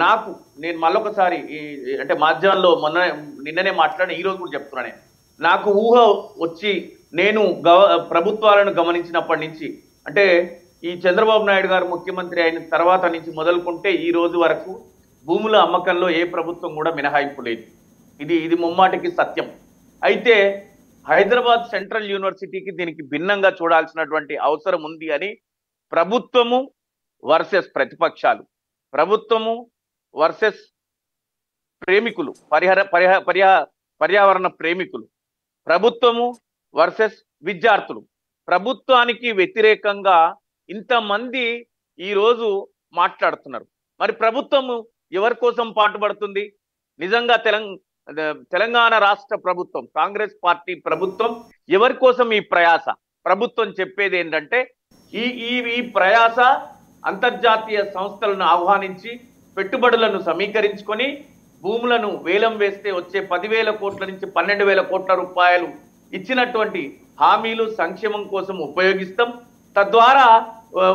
నాకు నేను మళ్ళొకసారి అంటే మాధ్యమంలో నిన్ననే మాట్లాడిన ఈ రోజు కూడా చెప్తున్నాను. నాకు ఊహ వచ్చి నేను ప్రభుత్వాలను గమనించినప్పటి నుంచి, అంటే ఈ చంద్రబాబు నాయుడు గారు ముఖ్యమంత్రి అయిన తర్వాత నుంచి మొదలుకుంటే ఈ రోజు వరకు భూముల అమ్మకంలో ఏ ప్రభుత్వం కూడా మినహాయింపు లేదు. ఇది ముమ్మాటికి సత్యం. అయితే హైదరాబాద్ సెంట్రల్ యూనివర్సిటీకి దీనికి భిన్నంగా చూడాల్సినటువంటి అవసరం ఉంది అని ప్రభుత్వము వర్సెస్ ప్రతిపక్షాలు, ప్రభుత్వము వర్సెస్ ప్రేమికులు, పర్యావరణ ప్రేమికులు, ప్రభుత్వము వర్సెస్ విద్యార్థులు, ప్రభుత్వానికి వ్యతిరేకంగా ఇంతమంది ఈరోజు మాట్లాడుతున్నారు. మరి ప్రభుత్వము ఎవరి కోసం పాటుపడుతుంది? నిజంగా తెలంగాణ రాష్ట్ర ప్రభుత్వం, కాంగ్రెస్ పార్టీ ప్రభుత్వం ఎవరి కోసం ఈ ప్రయాస? ప్రభుత్వం చెప్పేది ఏంటంటే ఈ ప్రయాస అంతర్జాతీయ సంస్థలను ఆహ్వానించి పెట్టుబడులను సమీకరించుకొని భూములను వేలం వేస్తే వచ్చే 10,000 కోట్ల నుంచి 12,000 కోట్ల రూపాయలు ఇచ్చినటువంటి హామీలు సంక్షేమం కోసం ఉపయోగిస్తాం, తద్వారా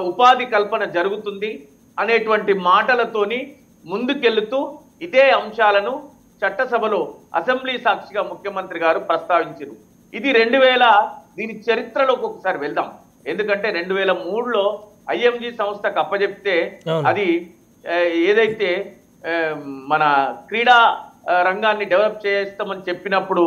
ఉపాధి కల్పన జరుగుతుంది అనేటువంటి మాటలతోని ముందుకెళ్తూ ఇదే అంశాలను చట్టసభలో అసెంబ్లీ సాక్షిగా ముఖ్యమంత్రి గారు ప్రస్తావించారు. ఇది దీని చరిత్రలోకి ఒకసారి వెళ్దాం. ఎందుకంటే 2003లో ఐఎంజీ సంస్థకు అప్పచెప్తే అది ఏదైతే మన క్రీడా రంగాన్ని డెవలప్ చేస్తామని చెప్పినప్పుడు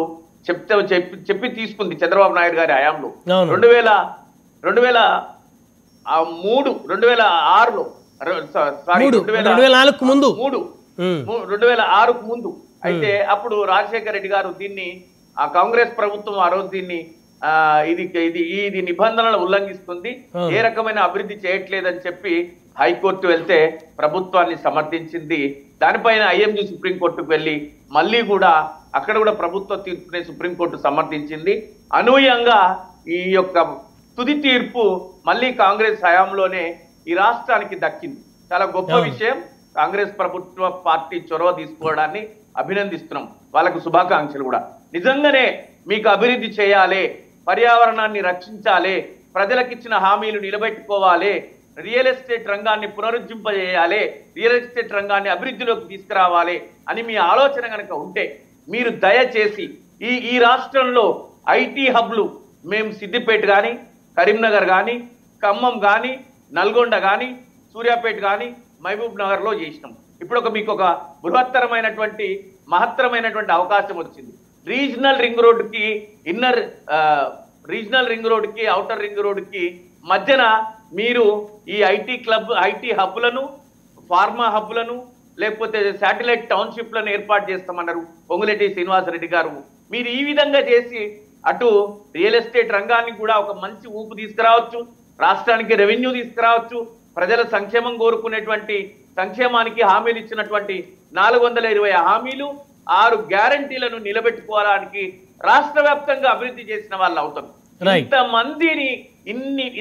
చెప్పి తీసుకుంది చంద్రబాబు నాయుడు గారి హయాంలో. 2006కు ముందు అయితే అప్పుడు రాజశేఖర రెడ్డి గారు దీన్ని కాంగ్రెస్ ప్రభుత్వం ఆ రోజు దీన్ని ఇది నిబంధనలు ఉల్లంఘిస్తుంది, ఏ రకమైన అభివృద్ధి చేయట్లేదని చెప్పి హైకోర్టు వెళ్తే ప్రభుత్వాన్ని సమర్థించింది. దానిపైన ఐఎంజీ సుప్రీంకోర్టుకు వెళ్ళి మళ్ళీ కూడా అక్కడ కూడా ప్రభుత్వ తీర్పునే సుప్రీంకోర్టు సమర్థించింది. అనూహ్యంగా ఈ యొక్క తుది తీర్పు మళ్ళీ కాంగ్రెస్ హయాంలోనే ఈ రాష్ట్రానికి దక్కింది. చాలా గొప్ప విషయం. కాంగ్రెస్ ప్రభుత్వ పార్టీ చొరవ తీసుకోవడాన్ని అభినందిస్తున్నాం, వాళ్ళకు శుభాకాంక్షలు కూడా. నిజంగానే మీకు అభివృద్ధి చేయాలి, పర్యావరణాన్ని రక్షించాలి, ప్రజలకిచ్చిన హామీలు నిలబెట్టుకోవాలి, రియల్ ఎస్టేట్ రంగాన్ని పునరుజ్జింపజేయాలి, రియల్ ఎస్టేట్ రంగాన్ని అభివృద్ధిలోకి తీసుకురావాలి అని మీ ఆలోచన కనుక ఉంటే మీరు దయచేసి ఈ రాష్ట్రంలో ఐటీ హబ్లు మేము సిద్దిపేట కానీ, కరీంనగర్ కానీ, ఖమ్మం కానీ, నల్గొండ కానీ, సూర్యాపేట కానీ, మహబూబ్ నగర్లో చేసినాం. ఇప్పుడు మీకు ఒక మహత్తరమైనటువంటి అవకాశం వచ్చింది. రీజనల్ రింగ్ రోడ్కి ఔటర్ రింగ్ రోడ్కి మధ్యన మీరు ఈ ఐటీ హబ్లను, ఫార్మా హబ్లను, లేకపోతే శాటిలైట్ టౌన్షిప్లను ఏర్పాటు చేస్తామన్నారు పొంగులేటి శ్రీనివాసరెడ్డి గారు. మీరు ఈ విధంగా చేసి అటు రియల్ ఎస్టేట్ రంగానికి కూడా ఒక మంచి ఊపు తీసుకురావచ్చు, రాష్ట్రానికి రెవెన్యూ తీసుకురావచ్చు, ప్రజల సంక్షేమం కోరుకునేటువంటి సంక్షేమానికి హామీలు ఇచ్చినటువంటి 420 హామీలు, 6 గ్యారంటీలను నిలబెట్టుకోవడానికి రాష్ట్ర వ్యాప్తంగా అభివృద్ధి చేసిన వాళ్ళు అవుతారు.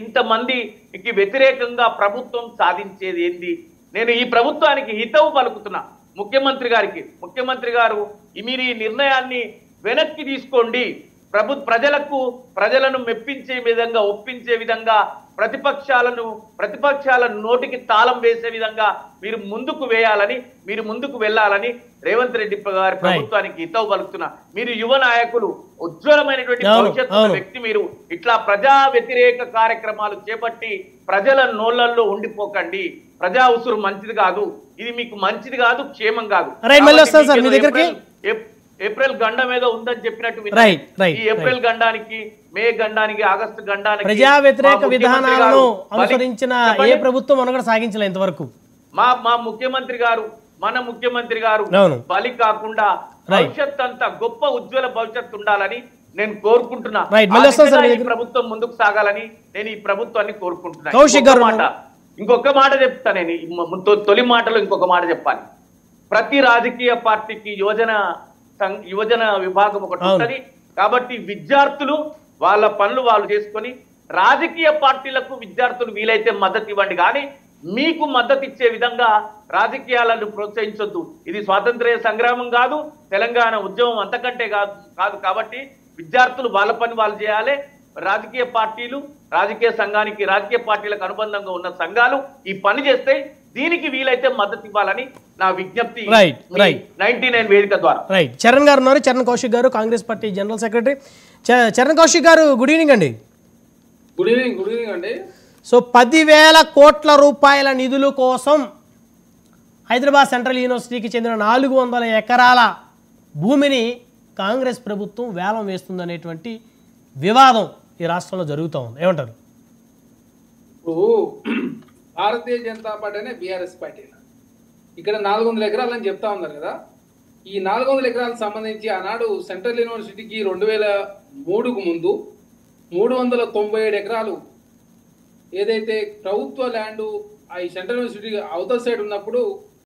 ఇంతమందికి వ్యతిరేకంగా ప్రభుత్వం సాధించేది ఏంది? నేను ఈ ప్రభుత్వానికి హితవు పలుకుతున్నా. ముఖ్యమంత్రి గారు మీరు ఈ నిర్ణయాన్ని వెనక్కి తీసుకోండి. ప్రజలను మెప్పించే విధంగా, ఒప్పించే విధంగా, ప్రతిపక్షాల నోటికి తాళం వేసే విధంగా మీరు ముందుకు వెళ్ళాలని రేవంత్ రెడ్డి గారి ప్రభుత్వానికి హితవు పలుకుతున్నా. మీరు యువ నాయకులు, ఉజ్వలమైనటువంటి భవిష్యత్తు వ్యక్తి, మీరు ఇట్లా ప్రజా వ్యతిరేక కార్యక్రమాలు చేపట్టి ప్రజల నోళ్లలో ఉండిపోకండి. ప్రజా ఉసురు మంచిది కాదు, ఇది మీకు మంచిది కాదు, క్షేమం కాదు. ఏప్రిల్ గండం ఏదో ఉందని చెప్పినట్టు ఈ ఏప్రిల్ గండానికి, మే గండానికి, ఆగస్టు గండానికి ప్రజా వ్యతిరేక విధానాలను అనుసరించిన ఏ ప్రభుత్వం మనగడ సాగించలే ఇంతవరకు. మన ముఖ్యమంత్రి గారు బలి కాకుండా భవిష్యత్ అంతా గొప్ప ఉజ్వల భవిష్యత్తు ఉండాలని నేను కోరుకుంటున్నా. ప్రభుత్వం ముందుకు సాగాలని నేను ఈ ప్రభుత్వాన్ని కోరుకుంటున్నా. ఇంకొక మాట చెప్తా. నేను తొలి మాటలో ఇంకొక మాట చెప్పాలి. ప్రతి రాజకీయ పార్టీకి యువజన విభాగం ఒకటి ఉంటుంది. కాబట్టి విద్యార్థులు వాళ్ళ పనులు వాళ్ళు చేసుకొని రాజకీయ పార్టీలకు విద్యార్థులు వీలైతే మద్దతు ఇవ్వండి, కానీ మీకు మద్దతు ఇచ్చే విధంగా రాజకీయాలను ప్రోత్సహించొద్దు. ఇది స్వాతంత్ర్య సంగ్రామం కాదు, తెలంగాణ ఉద్యమం అంతకంటే కాదు. కాబట్టి విద్యార్థులు వాళ్ళ పని వాళ్ళు చేయాలి. రాజకీయ పార్టీలకు అనుబంధంగా ఉన్న సంఘాలు ఈ పని చేస్తే దీనికి వీలైతే మద్దతు ఇవ్వాలని నా విజ్ఞప్తి Right, right. 99 వేదిక ద్వారా. రైట్. చరణ్ గారు ఉన్నారు, చరణ్ కౌశిక్ గారు, Congress party general secretary. Charan Kaushik గారు, గుడ్ ఈవినింగ్ అండి. గుడ్ ఈవినింగ్ అండి. సో 10,000 కోట్ల రూపాయల నిధుల కోసం హైదరాబాద్ సెంట్రల్ యూనివర్సిటీకి చెందిన 400 ఎకరాల భూమిని కాంగ్రెస్ ప్రభుత్వం వేలం వేస్తుందనేటువంటి వివాదం ఈ రాష్ట్రంలో జరుగుతూ ఉంది. ఏమంటారు? ఇప్పుడు భారతీయ జనతా పార్టీ అనే బీఆర్ఎస్ పార్టీ ఇక్కడ 400 ఎకరాలని చెప్తా ఉన్నారు కదా. ఈ 400 ఎకరాలకు సంబంధించి ఆనాడు సెంట్రల్ యూనివర్సిటీకి 2003కు ముందు 397 ఎకరాలు ఏదైతే ప్రభుత్వ ల్యాండ్ ఈ సెంట్రల్ యూనివర్సిటీ అవతల సైడ్ ఉన్నప్పుడు